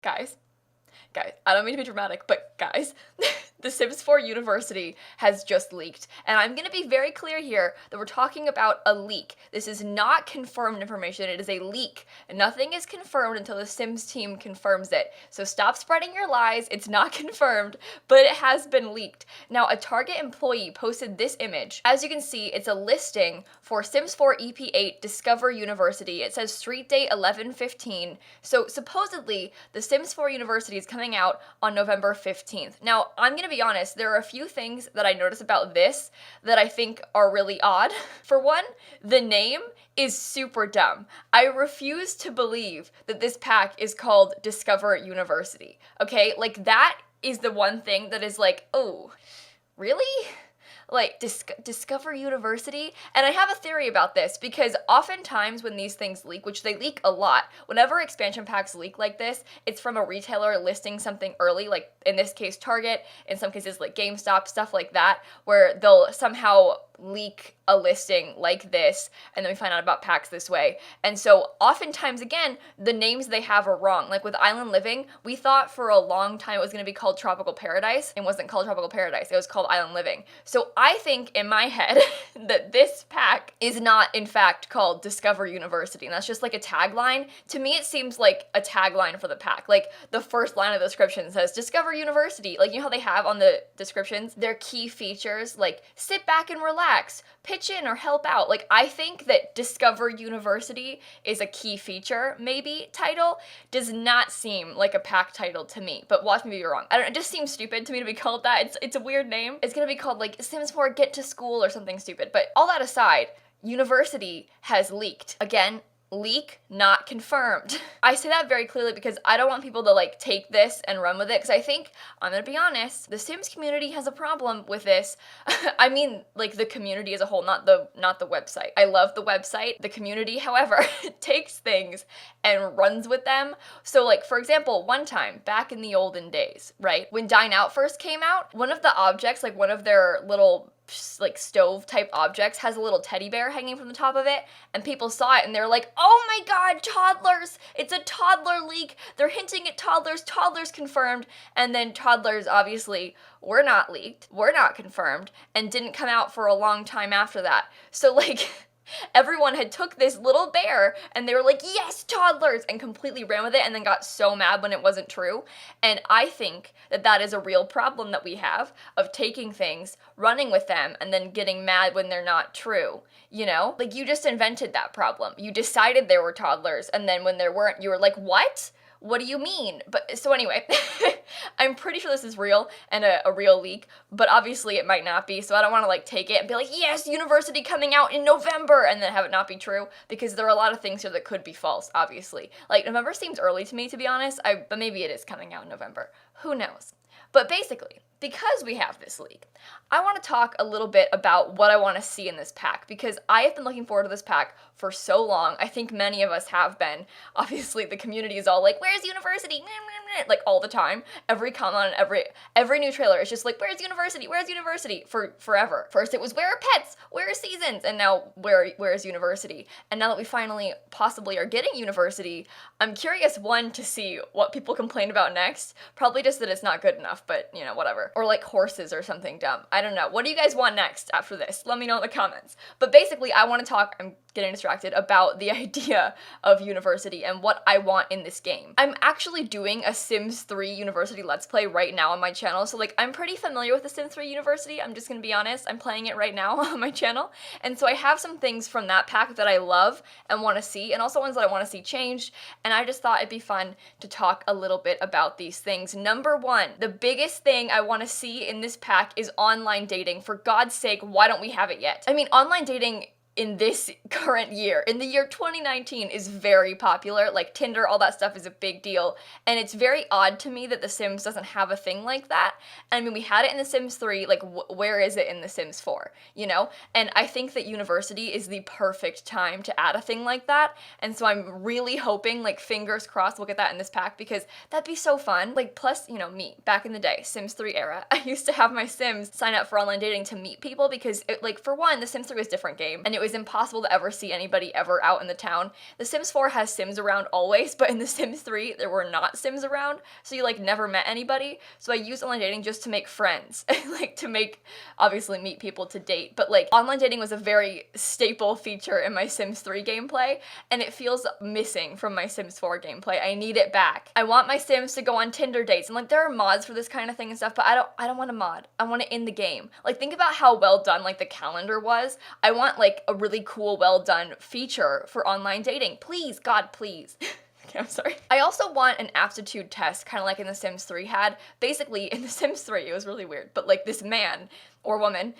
Guys, guys, I don't mean to be dramatic, but guys, The Sims 4 University has just leaked. And I'm going to be very clear here that we're talking about a leak. This is not confirmed information, it is a leak. Nothing is confirmed until the Sims team confirms it. So stop spreading your lies, it's not confirmed, but it has been leaked. Now, a Target employee posted this image. As you can see, it's a listing for Sims 4 EP8 Discover University. It says street date 11/15. So supposedly, the Sims 4 University is coming out on November 15th. Now, I'm going to be honest, there are a few things that I notice about this that I think are really odd. For one, the name is super dumb. I refuse to believe that this pack is called Discover University. Okay? Like, that is the one thing that is like, oh, really? Like, Discover University? And I have a theory about this, because oftentimes when these things leak, which they leak a lot, whenever expansion packs leak like this, it's from a retailer listing something early, like in this case Target, in some cases like GameStop, stuff like that, where they'll somehow leak a listing like this, and then we find out about packs this way. And so oftentimes, again, the names they have are wrong. Like with Island Living, we thought for a long time it was going to be called Tropical Paradise. It wasn't called Tropical Paradise, it was called Island Living. So I think in my head that this pack is not in fact called Discover University, and that's just like a tagline. To me, it seems like a tagline for the pack. Like the first line of the description says Discover University. Like, you know how they have on the descriptions their key features, like sit back and relax, pitch in or help out. Like, I think that Discover University is a key feature, maybe, title. Does not seem like a pack title to me, but watch me be wrong. I don't know, it just seems stupid to me to be called that. It's a weird name. It's gonna be called like Sims 4 Get to School or something stupid. But all that aside, University has leaked. Again, leak, not confirmed. I say that very clearly because I don't want people to like take this and run with it, because I think, I'm gonna be honest, the Sims community has a problem with this. I mean, like the community as a whole, not the website. I love the website. The community, however, takes things and runs with them. So like, for example, one time back in the olden days, right, when Dine Out first came out, one of the objects, like one of their little like stove type objects, has a little teddy bear hanging from the top of it, and people saw it and they're like, oh my god, toddlers, it's a toddler leak, they're hinting at toddlers confirmed. And then toddlers obviously were not leaked, were not confirmed, and didn't come out for a long time after that. So like, everyone had took this little bear and they were like, yes, toddlers, and completely ran with it, and then got so mad when it wasn't true. And I think that that is a real problem that we have, of taking things, running with them, and then getting mad when they're not true. You know? Like, you just invented that problem. You decided there were toddlers, and then when there weren't, you were like, what? What do you mean? But so anyway, I'm pretty sure this is real and a real leak, but obviously it might not be, so I don't want to like take it and be like, yes, University coming out in November, and then have it not be true, because there are a lot of things here that could be false, obviously. Like, November seems early to me, to be honest, but maybe it is coming out in November. Who knows? But basically, because we have this leak, I want to talk a little bit about what I want to see in this pack, because I have been looking forward to this pack for so long. I think many of us have been. Obviously, the community is all like, where's University? Like, all the time. Every comment on every new trailer is just like, where's University? Where's University? For forever. First it was, where are pets? Where are seasons? And now, where is University? And now that we finally possibly are getting University, I'm curious, one, to see what people complain about next. Probably just that it's not good enough, but, you know, whatever. Or like horses or something dumb. I don't know. What do you guys want next after this? Let me know in the comments. But basically, I want to talk, I'm getting distracted, about the idea of University and what I want in this game. I'm actually doing a Sims 3 University Let's Play right now on my channel, so like, I'm pretty familiar with the Sims 3 University, I'm just gonna be honest. I'm playing it right now on my channel, and so I have some things from that pack that I love and want to see, and also ones that I want to see changed, and I just thought it'd be fun to talk a little bit about these things. Number one, the biggest thing I want to see in this pack is online dating. For God's sake, why don't we have it yet? I mean, online dating in this current year, in the year 2019, is very popular. Like Tinder, all that stuff is a big deal, and it's very odd to me that The Sims doesn't have a thing like that. I mean, we had it in The Sims 3, like where is it in The Sims 4, you know? And I think that University is the perfect time to add a thing like that, and so I'm really hoping, like, fingers crossed, we'll get that in this pack, because that'd be so fun. Like, plus, you know, me, back in the day, Sims 3 era, I used to have my Sims sign up for online dating to meet people, because, it, like, for one, The Sims 3 was a different game, and it was was impossible to ever see anybody ever out in the town. The Sims 4 has Sims around always, but in The Sims 3, there were not Sims around, so you, like, never met anybody. So I used online dating just to make friends, like, to make, obviously, meet people to date. But, like, online dating was a very staple feature in my Sims 3 gameplay, and it feels missing from my Sims 4 gameplay. I need it back. I want my Sims to go on Tinder dates, and, like, there are mods for this kind of thing and stuff, but I don't want a mod. I want it in the game. Like, think about how well done, like, the calendar was. I want, like, a really cool, well done feature for online dating. Please, God, please. Okay, I'm sorry. I also want an aptitude test, kind of like in The Sims 3 had. Basically, in The Sims 3, it was really weird, but, like, this man or woman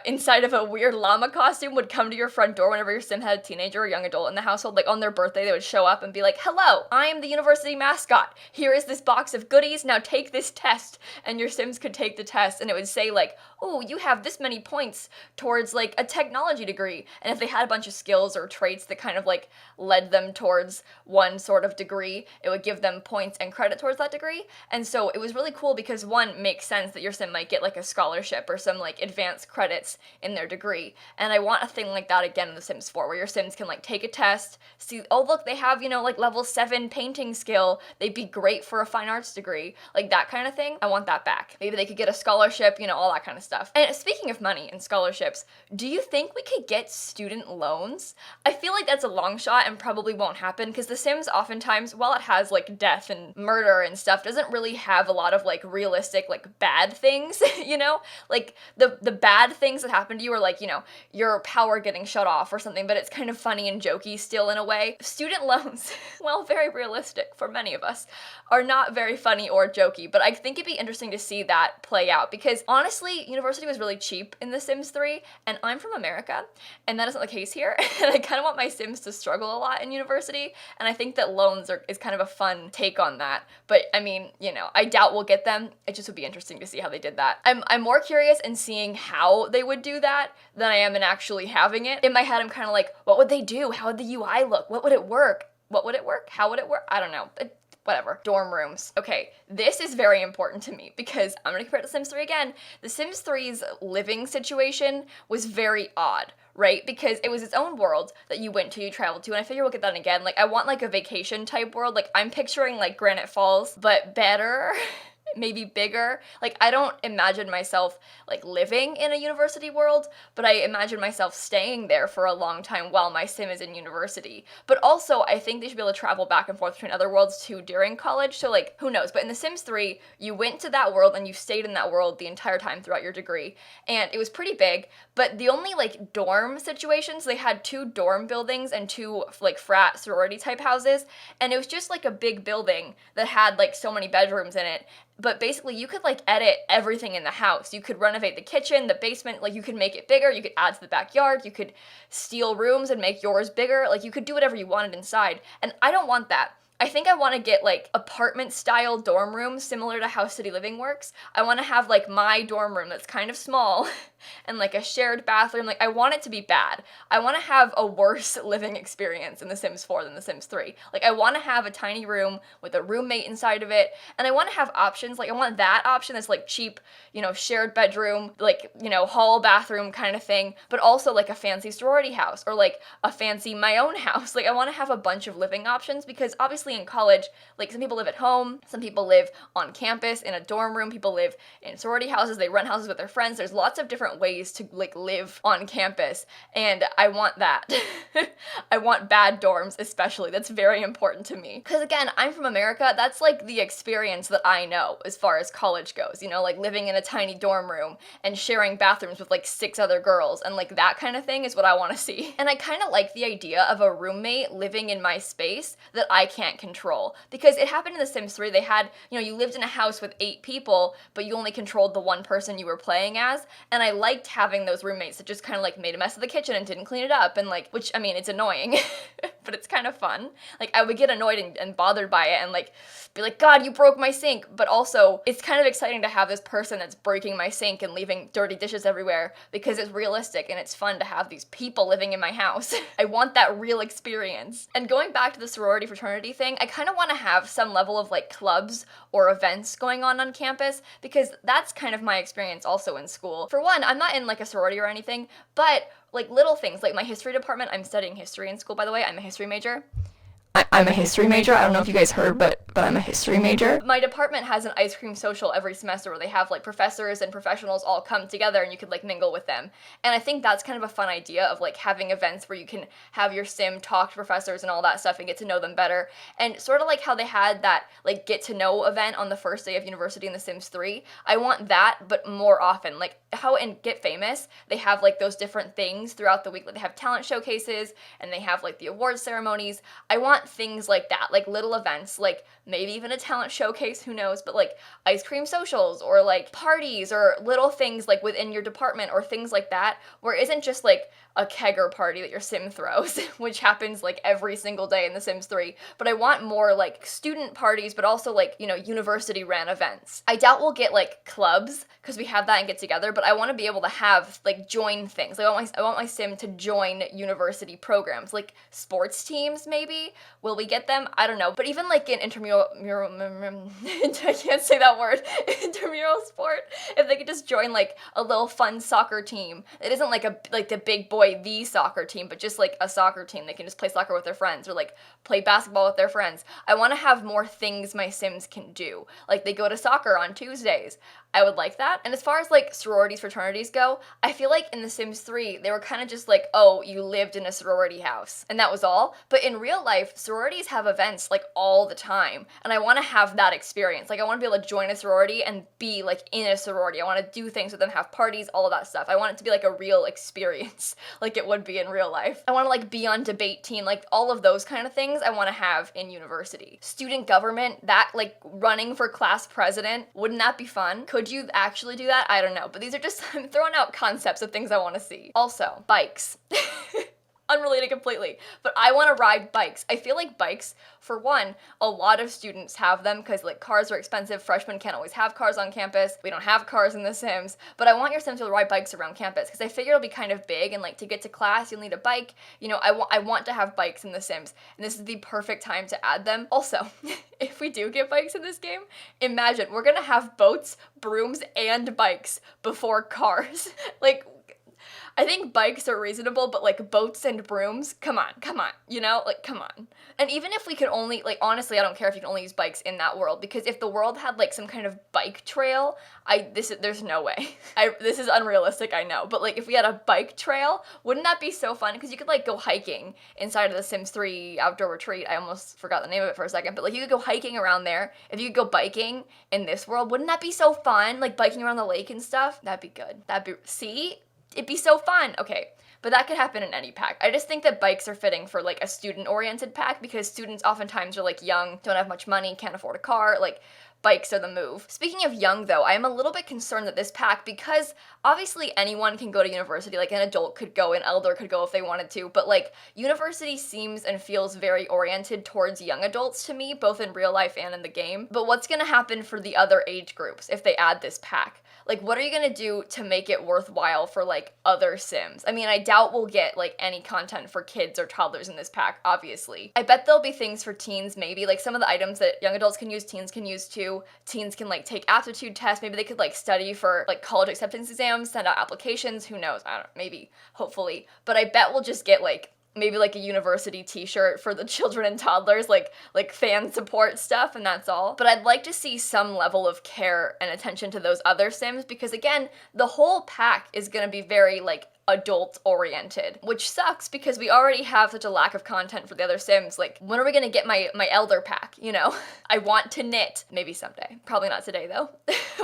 inside of a weird llama costume would come to your front door whenever your sim had a teenager or young adult in the household. Like, on their birthday, they would show up and be like, hello, I am the university mascot. Here is this box of goodies. Now take this test. And your sims could take the test, and it would say, like, oh, you have this many points towards, like, a technology degree. And if they had a bunch of skills or traits that kind of, like, led them towards one sort of degree, it would give them points and credit towards that degree. And so it was really cool because, one, makes sense that your sim might get, like, a scholarship or some, like, advanced credits in their degree. And I want a thing like that again in The Sims 4, where your sims can, like, take a test, see, oh, look, they have, you know, like, level 7 painting skill, they'd be great for a fine arts degree, like, that kind of thing. I want that back. Maybe they could get a scholarship, you know, all that kind of stuff. And speaking of money and scholarships, do you think we could get student loans? I feel like that's a long shot and probably won't happen, because The Sims oftentimes, while it has, like, death and murder and stuff, doesn't really have a lot of, like, realistic, like, bad things, you know? Like, the bad things that happen to you are, like, you know, your power getting shut off or something, but it's kind of funny and jokey still in a way. Student loans, well, very realistic for many of us, are not very funny or jokey, but I think it'd be interesting to see that play out, because honestly, university was really cheap in The Sims 3, and I'm from America, and that isn't the case here, and I kind of want my sims to struggle a lot in university, and I think that loans is kind of a fun take on that, but I mean, you know, I doubt we'll get them. It just would be interesting to see how they did that. I'm more curious in seeing how they would do that than I am in actually having it. In my head, I'm kind of like, what would they do? How would the UI look? What would it work? What would it work? How would it work? I don't know. Whatever. Dorm rooms. Okay, this is very important to me because I'm gonna compare it to Sims 3 again. The Sims 3's living situation was very odd, right? Because it was its own world that you went to, you traveled to, and I figure we'll get that again. Like, I want, like, a vacation type world. Like, I'm picturing, like, Granite Falls, but better. Maybe bigger. Like, I don't imagine myself, like, living in a university world, but I imagine myself staying there for a long time while my sim is in university. But also, I think they should be able to travel back and forth between other worlds too during college, so, like, who knows? But in The Sims 3, you went to that world and you stayed in that world the entire time throughout your degree, and it was pretty big, but the only, like, dorm situations, they had 2 dorm buildings and 2, like, frat sorority type houses, and it was just, like, a big building that had, like, so many bedrooms in it. But basically, you could, like, edit everything in the house. You could renovate the kitchen, the basement, like, you could make it bigger, you could add to the backyard, you could steal rooms and make yours bigger, like, you could do whatever you wanted inside, and I don't want that. I think I want to get, like, apartment-style dorm rooms similar to how City Living works. I want to have, like, my dorm room that's kind of small and, like, a shared bathroom. Like, I want it to be bad. I want to have a worse living experience in The Sims 4 than The Sims 3. Like, I want to have a tiny room with a roommate inside of it, and I want to have options. Like, I want that option that's, like, cheap, you know, shared bedroom, like, you know, hall bathroom kind of thing, but also, like, a fancy sorority house or, like, a fancy my own house. Like, I want to have a bunch of living options because, obviously, in college, like, some people live at home, some people live on campus in a dorm room, people live in sorority houses, they rent houses with their friends. There's lots of different ways to, like, live on campus, and I want that. I want bad dorms especially. That's very important to me. Because, again, I'm from America. That's, like, the experience that I know as far as college goes, you know, like, living in a tiny dorm room and sharing bathrooms with, like, 6 other girls, and, like, that kind of thing is what I want to see. And I kind of like the idea of a roommate living in my space that I can't control, because it happened in The Sims 3. They had, you know, you lived in a house with 8 people, but you only controlled the one person you were playing as, and I liked having those roommates that just kind of, like, made a mess of the kitchen and didn't clean it up, and, like, which, I mean, it's annoying, but it's kind of fun. Like, I would get annoyed and bothered by it and, like, be like, God, you broke my sink, but also, it's kind of exciting to have this person that's breaking my sink and leaving dirty dishes everywhere, because it's realistic and it's fun to have these people living in my house. I want that real experience. And going back to the sorority fraternity thing, thing, I kind of want to have some level of like clubs or events going on campus, because that's kind of my experience also in school. For one, I'm not in like a sorority or anything, but like little things, like my history department, I'm studying history in school, by the way, I'm a history major. I'm a history major. I don't know if you guys heard, but I'm a history major. My department has an ice cream social every semester where they have like professors and professionals all come together and you could like mingle with them. And I think that's kind of a fun idea of like having events where you can have your sim talk to professors and all that stuff and get to know them better. And sort of like how they had that like get to know event on the first day of university in The Sims 3. I want that, but more often. Like how in Get Famous, they have like those different things throughout the week. Like they have talent showcases and they have like the awards ceremonies. I want things like that, like little events, like maybe even a talent showcase, who knows, but like ice cream socials or like parties or little things like within your department or things like that, where it isn't just like a kegger party that your sim throws, which happens like every single day in The Sims 3, but I want more like student parties, but also like, you know, university ran events. I doubt we'll get like clubs, because we have that and get together, but I want to be able to have like join things. Like, I want my sim to join university programs, like sports teams maybe. Will we get them? I don't know. But even like in intramural, I can't say that word, intramural sport, if they could just join like a little fun soccer team. It isn't like the big boy, the soccer team, but just like a soccer team. They can just play soccer with their friends or like play basketball with their friends. I want to have more things my sims can do. Like they go to soccer on Tuesdays. I would like that. And as far as like sororities, fraternities go, I feel like in The Sims 3, they were kind of just like, oh, you lived in a sorority house, and that was all. But in real life, sororities have events like all the time, and I want to have that experience. Like I want to be able to join a sorority and be like in a sorority. I want to do things with them, have parties, all of that stuff. I want it to be like a real experience, like it would be in real life. I want to like be on debate team, like all of those kind of things I want to have in university. Student government, that like running for class president, wouldn't that be fun? Could you actually do that? I don't know, but these are just, I'm throwing out concepts of things I want to see. Also, bikes. Unrelated completely, but I want to ride bikes. I feel like bikes, for one, a lot of students have them because like cars are expensive. Freshmen can't always have cars on campus. We don't have cars in The Sims, but I want your Sims to ride bikes around campus because I figure it'll be kind of big, and like to get to class, you'll need a bike. You know, I want to have bikes in The Sims, and this is the perfect time to add them. Also, if we do get bikes in this game, imagine we're gonna have boats, brooms, and bikes before cars. Like, I think bikes are reasonable, but like boats and brooms, come on, you know, like come on. And even if we could only, like honestly, I don't care if you can only use bikes in that world, because if the world had like some kind of bike trail, there's no way. This is unrealistic, I know, but like if we had a bike trail, wouldn't that be so fun? Because you could like go hiking inside of The Sims 3 outdoor retreat. I almost forgot the name of it for a second, but like you could go hiking around there. If you could go biking in this world, wouldn't that be so fun? Like biking around the lake and stuff? That'd be good. See? It'd be so fun. Okay, but that could happen in any pack. I just think that bikes are fitting for like a student-oriented pack, because students oftentimes are like young, don't have much money, can't afford a car, like bikes are the move. Speaking of young though, I am a little bit concerned that this pack, because obviously anyone can go to university, like an adult could go, an elder could go if they wanted to, but like university seems and feels very oriented towards young adults to me, both in real life and in the game. But what's gonna happen for the other age groups if they add this pack? Like, what are you gonna do to make it worthwhile for, like, other Sims? I mean, I doubt we'll get, like, any content for kids or toddlers in this pack, obviously. I bet there'll be things for teens, maybe. Like, some of the items that young adults can use, teens can use too. Teens can, like, take aptitude tests. Maybe they could, like, study for, like, college acceptance exams, send out applications. Who knows? I don't know. Maybe. Hopefully. But I bet we'll just get, like, maybe like a university t-shirt for the children and toddlers, like fan support stuff, and that's all. But I'd like to see some level of care and attention to those other Sims, because again, the whole pack is gonna be very like adult oriented, which sucks because we already have such a lack of content for the other Sims. Like, when are we gonna get my elder pack, you know? I want to knit. Maybe someday. Probably not today though.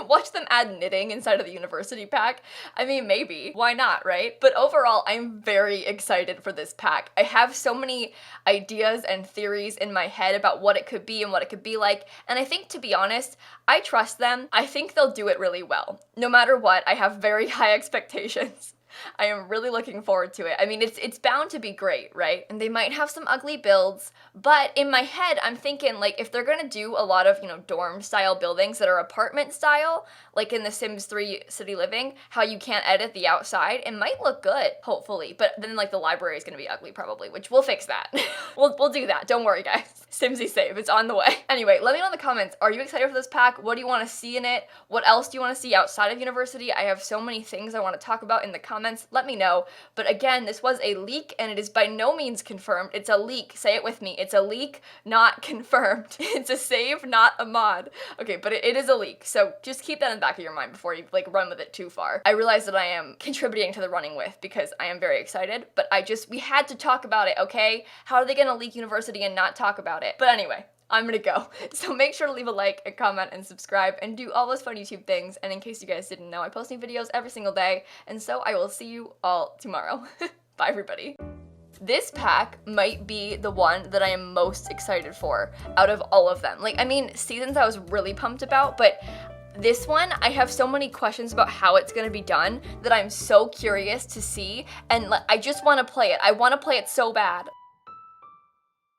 Watch them add knitting inside of the university pack. I mean, maybe. Why not, right? But overall, I'm very excited for this pack. I have so many ideas and theories in my head about what it could be and what it could be like, and I think, to be honest, I trust them. I think they'll do it really well. No matter what, I have very high expectations. I am really looking forward to it. I mean, it's bound to be great, right? And they might have some ugly builds, but in my head, I'm thinking, like, if they're gonna do a lot of, dorm-style buildings that are apartment style, like in The Sims 3 City Living, how you can't edit the outside, it might look good, hopefully. But then, like, the library is gonna be ugly, probably, which we'll fix that. We'll do that. Don't worry, guys. Simsie save. It's on the way. Anyway, let me know in the comments. Are you excited for this pack? What do you want to see in it? What else do you want to see outside of university? I have so many things I want to talk about in the comments. Let me know. But again, this was a leak, and it is by no means confirmed. It's a leak. Say it with me. It's a leak, not confirmed. It's a save, not a mod. Okay, but it is a leak. So just keep that in the back of your mind before you, like, run with it too far. I realize that I am contributing to the running with because I am very excited, but we had to talk about it, okay? How are they gonna leak university and not talk about it? But anyway, I'm gonna go. So make sure to leave a like, a comment, and subscribe, and do all those fun YouTube things. And in case you guys didn't know, I post new videos every single day, and so I will see you all tomorrow. Bye, everybody. This pack might be the one that I am most excited for out of all of them. Like, I mean, Seasons I was really pumped about, but this one, I have so many questions about how it's gonna be done that I'm so curious to see, and I just wanna play it. I wanna play it so bad.